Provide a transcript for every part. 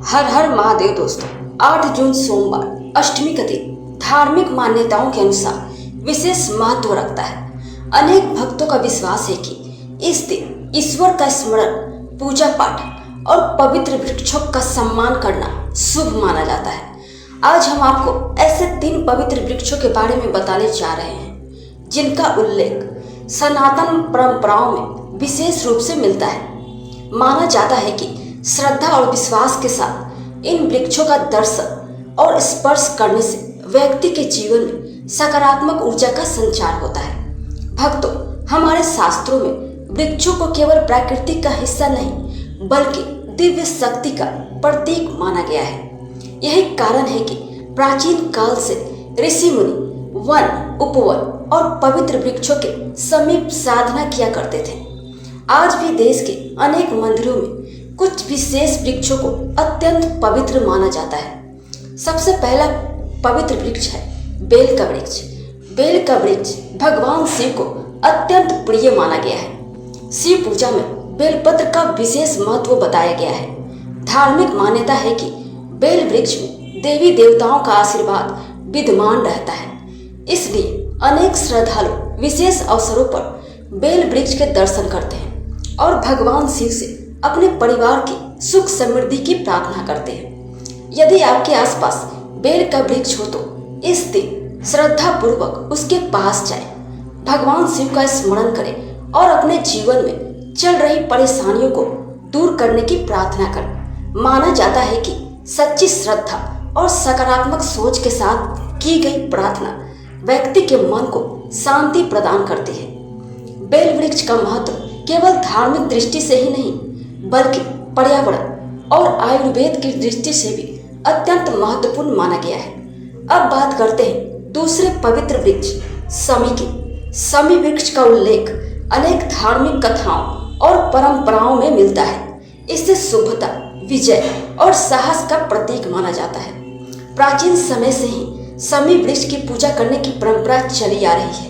हर हर महादेव दोस्तों। 8 जून सोमवार अष्टमी का दिन धार्मिक मान्यताओं के अनुसार विशेष महत्व रखता है। अनेक भक्तों का विश्वास है कि इस दिन ईश्वर का स्मरण, पूजा पाठ और पवित्र वृक्षों का सम्मान करना शुभ माना जाता है। आज हम आपको ऐसे 3 पवित्र वृक्षों के बारे में बताने जा रहे हैं जिनका उल्लेख सनातन परंपराओं में विशेष रूप से मिलता है। माना जाता है कि श्रद्धा और विश्वास के साथ इन वृक्षों का दर्शन और स्पर्श करने से व्यक्ति के जीवन में सकारात्मक ऊर्जा का संचार होता है। भक्तों, हमारे शास्त्रों में वृक्षों को केवल प्रकृति का हिस्सा नहीं बल्कि दिव्य शक्ति का प्रतीक माना गया है। यही कारण है कि प्राचीन काल से ऋषि मुनि वन, उपवन और पवित्र वृक्षों के समीप साधना किया करते थे। आज भी देश के अनेक मंदिरों में कुछ विशेष वृक्षों को अत्यंत पवित्र माना जाता है। सबसे पहला पवित्र वृक्ष है बेल का वृक्ष। बेल का वृक्ष भगवान शिव को अत्यंत प्रिय माना गया है। शिव पूजा में बेलपत्र का विशेष महत्व बताया गया है। धार्मिक मान्यता है कि बेल वृक्ष में देवी देवताओं का आशीर्वाद विद्यमान रहता है। इसलिए अनेक श्रद्धालु विशेष अवसरों पर बेल वृक्ष के दर्शन करते हैं और भगवान शिव से अपने परिवार की सुख समृद्धि की प्रार्थना करते हैं। यदि आपके आसपास बेल का वृक्ष हो तो इस दिन श्रद्धा पूर्वक उसके पास जाएं, भगवान शिव का स्मरण करें और अपने जीवन में चल रही परेशानियों को दूर करने की प्रार्थना करें। माना जाता है कि सच्ची श्रद्धा और सकारात्मक सोच के साथ की गई प्रार्थना व्यक्ति के मन को शांति प्रदान करती है। बेल वृक्ष का महत्व केवल धार्मिक दृष्टि से ही नहीं बल्कि पर्यावरण और आयुर्वेद की दृष्टि से भी अत्यंत महत्वपूर्ण माना गया है। अब बात करते हैं दूसरे पवित्र वृक्ष शमी की। शमी वृक्ष का उल्लेख अनेक धार्मिक कथाओं और परंपराओं में मिलता है। इसे शुभता, विजय और साहस का प्रतीक माना जाता है। प्राचीन समय से ही शमी वृक्ष की पूजा करने की परंपरा चली आ रही है।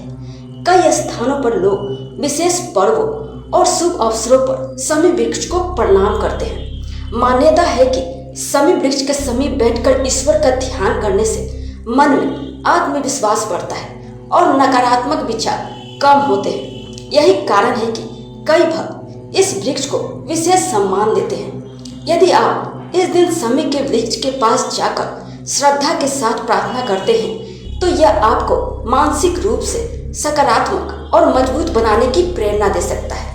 कई स्थानों पर लोग विशेष पर्वों और शुभ अवसरों पर शमी वृक्ष को प्रणाम करते हैं। मान्यता है कि शमी वृक्ष के समीप बैठकर ईश्वर का ध्यान करने से मन में आत्मविश्वास बढ़ता है और नकारात्मक विचार कम होते हैं। यही कारण है कि कई भक्त इस वृक्ष को विशेष सम्मान देते हैं। यदि आप इस दिन शमी के वृक्ष के पास जाकर श्रद्धा के साथ प्रार्थना करते हैं तो यह आपको मानसिक रूप से सकारात्मक और मजबूत बनाने की प्रेरणा दे सकता है।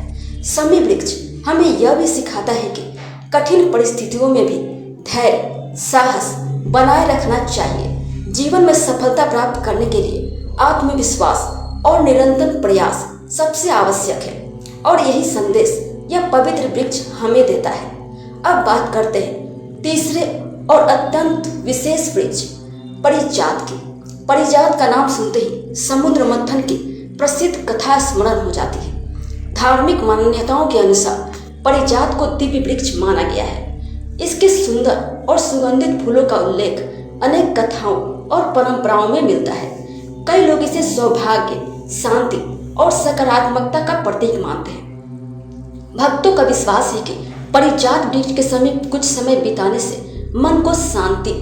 शमी वृक्ष हमें यह भी सिखाता है कि कठिन परिस्थितियों में भी धैर्य, साहस बनाए रखना चाहिए। जीवन में सफलता प्राप्त करने के लिए आत्मविश्वास और निरंतर प्रयास सबसे आवश्यक है और यही संदेश यह पवित्र वृक्ष हमें देता है। अब बात करते हैं तीसरे और अत्यंत विशेष वृक्ष पारिजात की। पारिजात का नाम सुनते ही समुद्र मंथन की प्रसिद्ध कथा स्मरण हो जाती है। धार्मिक मान्यताओं के अनुसार पारिजात को दिव्य वृक्ष माना गया है। इसके सुंदर और सुगंधित फूलों का उल्लेख अनेक कथाओं और परंपराओं में मिलता है। कई लोग इसे सौभाग्य, शांति और सकारात्मकता का प्रतीक मानते हैं। भक्तों का विश्वास है कि पारिजात वृक्ष के समीप कुछ समय बिताने से मन को शांति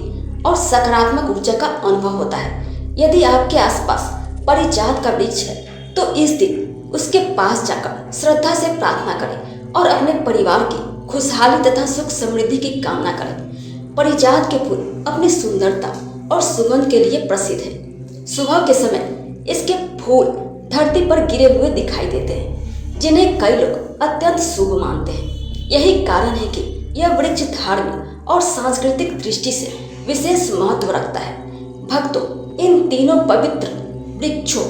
और सकारात्मक ऊर्जा का अनुभव होता है। यदि आपके आसपास पारिजात का वृक्ष है तो इस दिन उसके पास जाकर श्रद्धा से प्रार्थना करें और अपने परिवार की खुशहाली तथा सुख समृद्धि की कामना करें। पारिजात के फूल अपनी सुंदरता और सुगंध के लिए प्रसिद्ध है। सुबह के समय इसके फूल धरती पर गिरे हुए दिखाई देते हैं जिन्हें कई लोग अत्यंत शुभ मानते हैं। यही कारण है कि यह वृक्ष धार्मिक और सांस्कृतिक दृष्टि से विशेष महत्व रखता है। भक्तों, इन तीनों पवित्र वृक्षों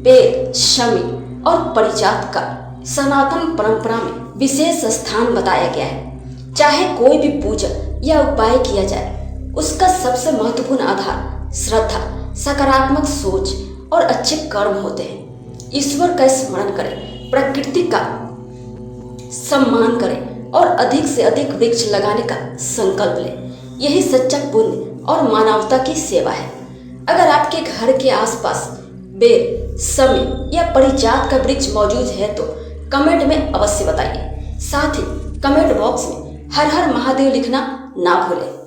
बेल, शमी और पारिजात का सनातन परंपरा में विशेष स्थान बताया गया है। चाहे कोई भी पूजा या उपाय किया जाए, उसका सबसे महत्वपूर्ण आधार श्रद्धा, सकारात्मक सोच और अच्छे कर्म होते हैं। ईश्वर का स्मरण करें, प्रकृति का सम्मान करें और अधिक से अधिक वृक्ष लगाने का संकल्प लें। यही सच्चा पुण्य और मानवता की सेवा है। अगर आपके घर के आसपास बेल, शमी या पारिजात का वृक्ष मौजूद है तो कमेंट में अवश्य बताइए। साथ ही कमेंट बॉक्स में हर हर महादेव लिखना ना भूलें।